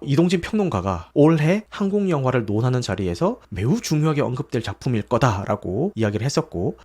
이동진 평론가가 올해 한국 영화를 논하는 자리에서 매우 중요하게 언급될 작품일 거다라고 이야기를 했었고,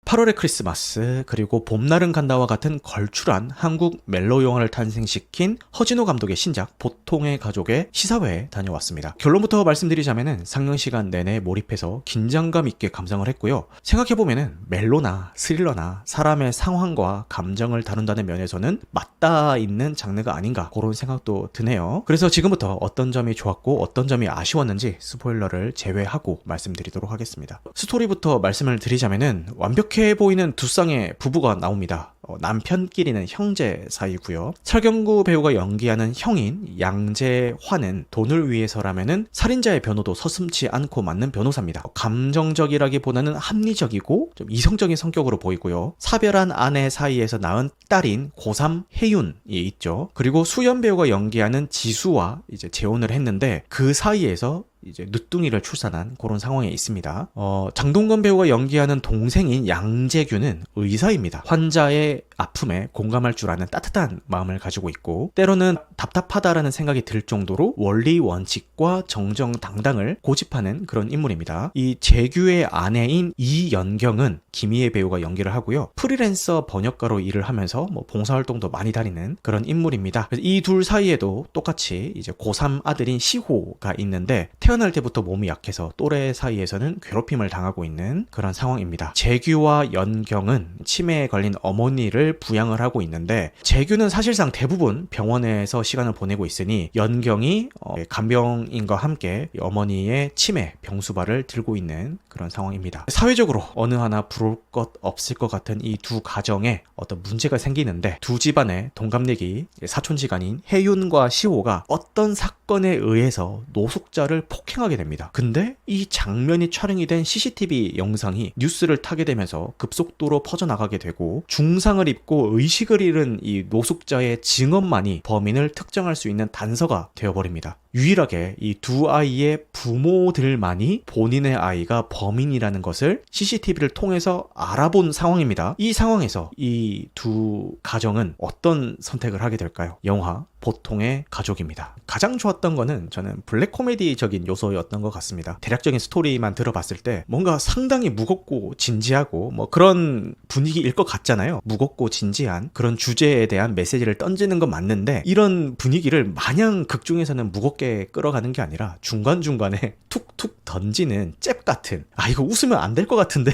8월의 크리스마스 그리고 봄날은 간다와 같은 걸출한 한국 멜로 영화를 탄생시킨 허진호 감독의 신작 보통의 가족의 시사회에 다녀왔습니다. 결론부터 말씀드리자면은 상영 시간 내내 몰입해서 긴장감 있게 감상을 했고요. 생각해보면은 멜로나 스릴러나 사람의 상황과 감정을 다룬다는 면에서는 맞닿아 있는 장르가 아닌가 그런 생각도 드네요. 그래서 지금부터 어떤 점이 좋았고 어떤 점이 아쉬웠는지 스포일러를 제외하고 말씀드리도록 하겠습니다. 스토리부터 말씀을 드리자면은 완벽해 보이는 두 쌍의 부부가 나옵니다. 남편끼리는 형제 사이고요. 설경구 배우가 연기하는 형인 양재환은 돈을 위해서라면은 살인자의 변호도 서슴지 않고 맡는 변호사입니다. 감정적이라기보다는 합리적이고 좀 이성적인 성격으로 보이고요. 사별한 아내 사이에서 낳은 딸인 고3 혜윤이 있죠. 그리고 수연 배우가 연기하는 지수와 이제 재혼을 했는데 그 사이에서 이제 늦둥이를 출산한 그런 상황에 있습니다. 장동건 배우가 연기하는 동생인 양재규는 의사입니다. 환자의 아픔에 공감할 줄 아는 따뜻한 마음을 가지고 있고, 때로는 답답하다라는 생각이 들 정도로 원리 원칙과 정정당당을 고집하는 그런 인물입니다. 이 재규의 아내인 이연경은 김희애 배우가 연기를 하고요. 프리랜서 번역가로 일을 하면서 봉사활동도 많이 다니는 그런 인물입니다. 이 둘 사이에도 똑같이 이제 고3 아들인 시호가 있는데 태어날 때부터 몸이 약해서 또래 사이에서는 괴롭힘을 당하고 있는 그런 상황입니다. 재규와 연경은 치매에 걸린 어머니를 부양을 하고 있는데, 재규는 사실상 대부분 병원에서 시간을 보내고 있으니 연경이 간병인과 함께 어머니의 치매 병수발을 들고 있는 그런 상황입니다. 사회적으로 어느 하나 부러울 것 없을 것 같은 이 두 가정에 어떤 문제가 생기는데, 두 집안의 동갑내기 사촌지간인 혜윤과 시호가 어떤 사건에 의해서 노숙자를 폭행하게 됩니다. 근데 이 장면이 촬영이 된 CCTV 영상이 뉴스를 타게 되면서 급속도로 퍼져나가게 되고, 중상을 입고 의식을 잃은 이 노숙자의 증언만이 범인을 특정할 수 있는 단서가 되어버립니다. 유일하게 이 두 아이의 부모들만이 본인의 아이가 범인이라는 것을 CCTV를 통해서 알아본 상황입니다. 이 상황에서 이 두 가정은 어떤 선택을 하게 될까요? 영화 보통의 가족입니다. 가장 좋았던 거는 저는 블랙 코미디적인 요소였던 것 같습니다. 대략적인 스토리만 들어봤을 때 뭔가 상당히 무겁고 진지하고 그런 분위기일 것 같잖아요. 무겁고 진지한 그런 주제에 대한 메시지를 던지는 건 맞는데, 이런 분위기를 마냥 극 중에서는 무겁게 끌어가는 게 아니라 중간중간에 툭툭 던지는 잽 같은, 이거 웃으면 안 될 것 같은데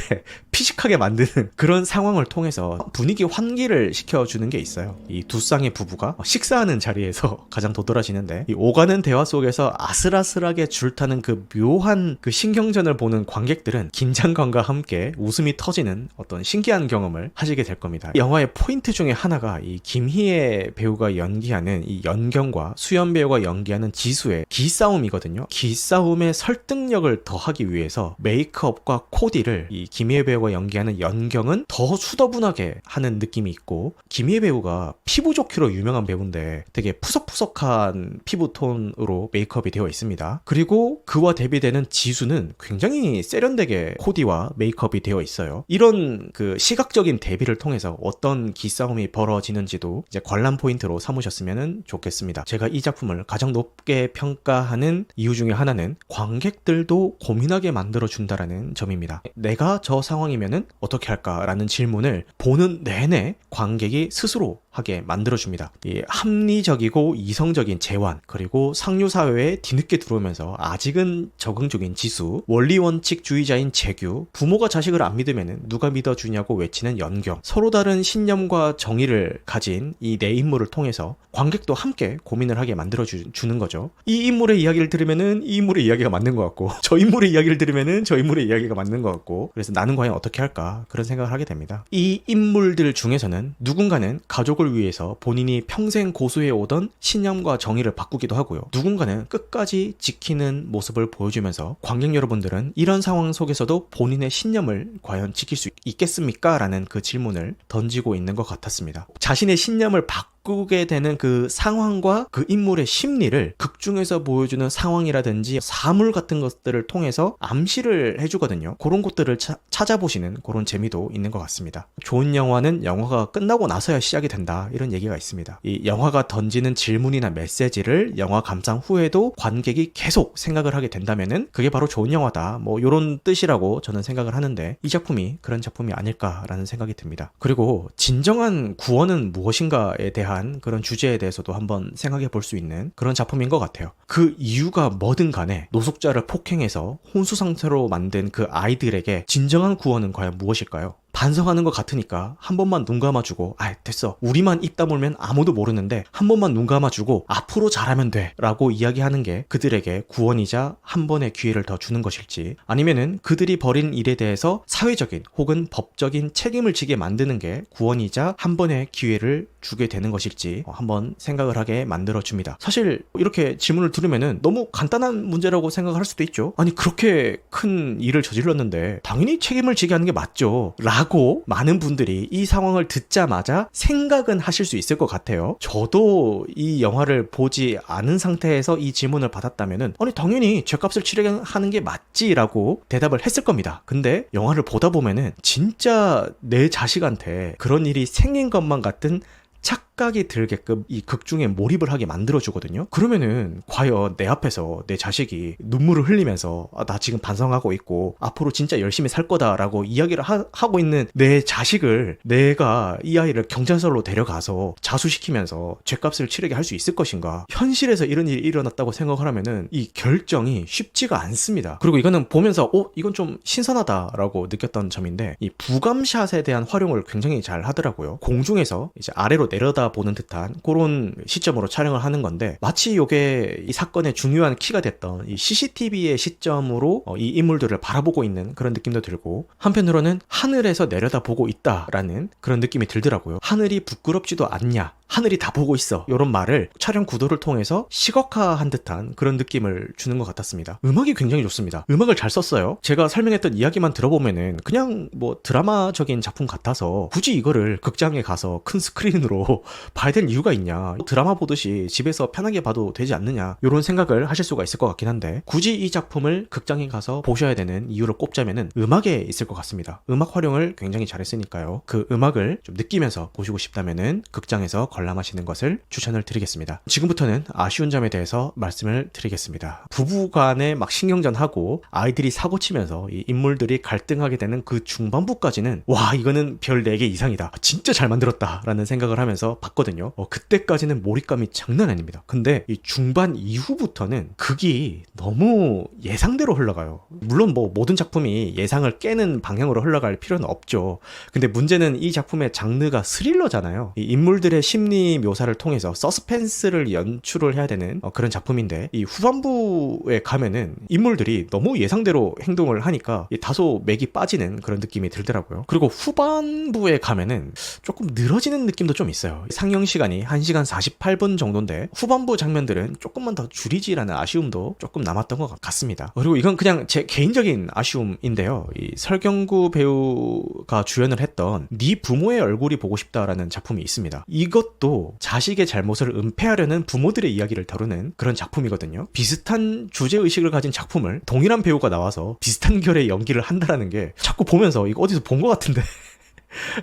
피식하게 만드는 그런 상황을 통해서 분위기 환기를 시켜주는 게 있어요. 이 두 쌍의 부부가 식사하는 자리에서 가장 도드라지는데, 이 오가는 대화 속에서 아슬아슬하게 줄타는 그 묘한 그 신경전을 보는 관객들은 긴장감과 함께 웃음이 터지는 어떤 신기한 경험을 하시게 될 겁니다. 영화의 포인트 중에 하나가 이 김희애 배우가 연기하는 이 연경과 수연 배우가 연기하는 지수의 기싸움이거든요. 기싸움의 설득력을 더하기 위해서 메이크업과 코디를 이 김희애 배우가 연기하는 연경은 더 수더분하게 하는 느낌이 있고, 김희애 배우가 피부 좋기로 유명한 배우인데 되게 푸석푸석한 피부톤으로 메이크업이 되어 있습니다. 그리고 그와 대비되는 지수는 굉장히 세련되게 코디와 메이크업이 되어 있어요. 이런 그 시각적인 대비를 통해서 어떤 기싸움이 벌어지는지도 이제 관람 포인트로 삼으셨으면 좋겠습니다. 제가 이 작품을 가장 높게 평가하는 이유 중에 하나는 관객들도 고민하게 만들어준다라는 점입니다. 내가 저 상황이면은 어떻게 할까라는 질문을 보는 내내 관객이 스스로 하게 만들어줍니다. 이 합리적이고 이성적인 재환, 그리고 상류사회에 뒤늦게 들어오면서 아직은 적응 중인 지수, 원리원칙주의자인 재규, 부모가 자식을 안 믿으면 누가 믿어주냐고 외치는 연경, 서로 다른 신념과 정의를 가진 이 네 인물을 통해서 관객도 함께 고민을 하게 만들어주는 거죠. 이 인물의 이야기를 들으면은 이 인물의 이야기가 맞는 것 같고, 저 인물의 이야기를 들으면은 저 인물의 이야기가 맞는 것 같고, 그래서 나는 과연 어떻게 할까 그런 생각을 하게 됩니다. 이 인물들 중에서는 누군가는 가족을 위해서 본인이 평생 고수해 오던 신념과 정의를 바꾸기도 하고요. 누군가는 끝까지 지키는 모습을 보여주면서 관객 여러분들은 이런 상황 속에서도 본인의 신념을 과연 지킬 수 있겠습니까? 라는 그 질문을 던지고 있는 것 같았습니다. 자신의 신념을 바꾸게 되는 그 상황과 그 인물의 심리를 극중에서 보여주는 상황이라든지 사물 같은 것들을 통해서 암시를 해주거든요. 그런 것들을 찾아보시는 그런 재미도 있는 것 같습니다. 좋은 영화는 영화가 끝나고 나서야 시작이 된다, 이런 얘기가 있습니다. 이 영화가 던지는 질문이나 메시지를 영화 감상 후에도 관객이 계속 생각을 하게 된다면은 그게 바로 좋은 영화다, 뭐 이런 뜻이라고 저는 생각을 하는데, 이 작품이 그런 작품이 아닐까라는 생각이 듭니다. 그리고 진정한 구원은 무엇인가에 대한 그런 주제에 대해서도 한번 생각해 볼 수 있는 그런 작품인 것 같아요. 그 이유가 뭐든 간에 노숙자를 폭행해서 혼수 상태로 만든 그 아이들에게 진정한 구원은 과연 무엇일까요? 반성하는 것 같으니까 한 번만 눈 감아주고, 됐어, 우리만 입 다물면 아무도 모르는데 한 번만 눈 감아주고 앞으로 잘하면 돼 라고 이야기하는 게 그들에게 구원이자 한 번의 기회를 더 주는 것일지, 아니면은 그들이 벌인 일에 대해서 사회적인 혹은 법적인 책임을 지게 만드는 게 구원이자 한 번의 기회를 주게 되는 것일지 한번 생각을 하게 만들어줍니다. 사실 이렇게 질문을 들으면은 너무 간단한 문제라고 생각할 수도 있죠. 아니, 그렇게 큰 일을 저질렀는데 당연히 책임을 지게 하는 게 맞죠 라고 많은 분들이 이 상황을 듣자마자 생각은 하실 수 있을 것 같아요. 저도 이 영화를 보지 않은 상태에서 이 질문을 받았다면은 아니, 당연히 죗값을 치르게 하는 게 맞지라고 대답을 했을 겁니다. 근데 영화를 보다 보면은 진짜 내 자식한테 그런 일이 생긴 것만 같은 착각이 들게끔 이 극중에 몰입을 하게 만들어주거든요. 그러면은 과연 내 앞에서 내 자식이 눈물을 흘리면서 나 지금 반성하고 있고 앞으로 진짜 열심히 살 거다라고 이야기를 하고 있는 내 자식을 내가 이 아이를 경찰서로 데려가서 자수시키면서 죗값을 치르게 할 수 있을 것인가? 현실에서 이런 일이 일어났다고 생각을 하면은 이 결정이 쉽지가 않습니다. 그리고 이거는 보면서 이건 좀 신선하다라고 느꼈던 점인데, 이 부감샷에 대한 활용을 굉장히 잘 하더라고요. 공중에서 이제 아래로 내려다보는 듯한 그런 시점으로 촬영을 하는 건데, 마치 이게 이 사건의 중요한 키가 됐던 이 CCTV의 시점으로 이 인물들을 바라보고 있는 그런 느낌도 들고, 한편으로는 하늘에서 내려다보고 있다라는 그런 느낌이 들더라고요. 하늘이 부끄럽지도 않냐, 하늘이 다 보고 있어, 이런 말을 촬영 구도를 통해서 시각화한 듯한 그런 느낌을 주는 것 같았습니다. 음악이 굉장히 좋습니다. 음악을 잘 썼어요. 제가 설명했던 이야기만 들어보면은 그냥 뭐 드라마적인 작품 같아서 굳이 이거를 극장에 가서 큰 스크린으로 봐야 될 이유가 있냐, 드라마 보듯이 집에서 편하게 봐도 되지 않느냐, 이런 생각을 하실 수가 있을 것 같긴 한데, 굳이 이 작품을 극장에 가서 보셔야 되는 이유를 꼽자면은 음악에 있을 것 같습니다. 음악 활용을 굉장히 잘했으니까요. 그 음악을 좀 느끼면서 보시고 싶다면은 극장에서 관람하시는 것을 추천을 드리겠습니다. 지금부터는 아쉬운 점에 대해서 말씀을 드리겠습니다. 부부간에 막 신경전하고 아이들이 사고치면서 이 인물들이 갈등하게 되는 그 중반부까지는 와, 이거는 별 4개 이상이다, 진짜 잘 만들었다 라는 생각을 하면서 봤거든요. 그때까지는 몰입감이 장난 아닙니다. 근데 이 중반 이후부터는 극이 너무 예상대로 흘러가요. 물론 뭐 모든 작품이 예상을 깨는 방향으로 흘러갈 필요는 없죠. 근데 문제는 이 작품의 장르가 스릴러잖아요. 이 인물들의 심리 묘사를 통해서 서스펜스를 연출을 해야 되는 그런 작품인데, 이 후반부에 가면은 인물들이 너무 예상대로 행동을 하니까 다소 맥이 빠지는 그런 느낌이 들더라고요. 그리고 후반부에 가면은 조금 늘어지는 느낌도 좀 있어요. 상영 시간이 1시간 48분 정도인데 후반부 장면들은 조금만 더 줄이지라는 아쉬움도 조금 남았던 것 같습니다. 그리고 이건 그냥 제 개인적인 아쉬움인데요. 이 설경구 배우가 주연을 했던 네 부모의 얼굴이 보고 싶다라는 작품이 있습니다. 이것도 자식의 잘못을 은폐하려는 부모들의 이야기를 다루는 그런 작품이거든요. 비슷한 주제의식을 가진 작품을 동일한 배우가 나와서 비슷한 결의 연기를 한다라는 게 자꾸 보면서 이거 어디서 본 것 같은데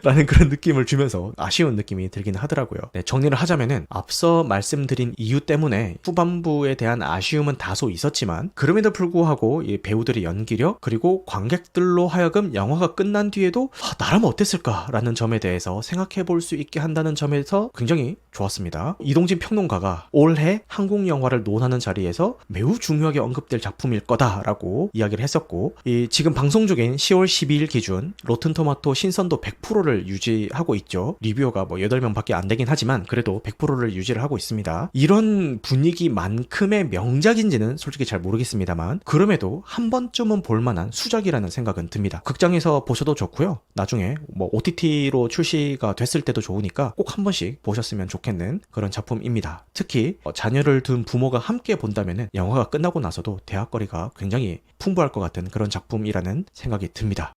라는 그런 느낌을 주면서 아쉬운 느낌이 들기는 하더라고요. 네, 정리를 하자면은 앞서 말씀드린 이유 때문에 후반부에 대한 아쉬움은 다소 있었지만, 그럼에도 불구하고 이 배우들의 연기력, 그리고 관객들로 하여금 영화가 끝난 뒤에도 나라면 어땠을까라는 점에 대해서 생각해 볼 수 있게 한다는 점에서 굉장히 좋았습니다. 이동진 평론가가 올해 한국 영화를 논하는 자리에서 매우 중요하게 언급될 작품일 거다라고 이야기를 했었고, 지금 방송 중인 10월 12일 기준 로튼토마토 신선도 100%를 유지하고 있죠. 리뷰어가 뭐 8명밖에 안 되긴 하지만 그래도 100%를 유지를 하고 있습니다. 이런 분위기만큼의 명작인지는 솔직히 잘 모르겠습니다만, 그럼에도 한 번쯤은 볼만한 수작이라는 생각은 듭니다. 극장에서 보셔도 좋고요, 나중에 뭐 OTT로 출시가 됐을 때도 좋으니까 꼭 한 번씩 보셨으면 좋겠는 그런 작품입니다. 특히 자녀를 둔 부모가 함께 본다면 영화가 끝나고 나서도 대학거리가 굉장히 풍부할 것 같은 그런 작품이라는 생각이 듭니다.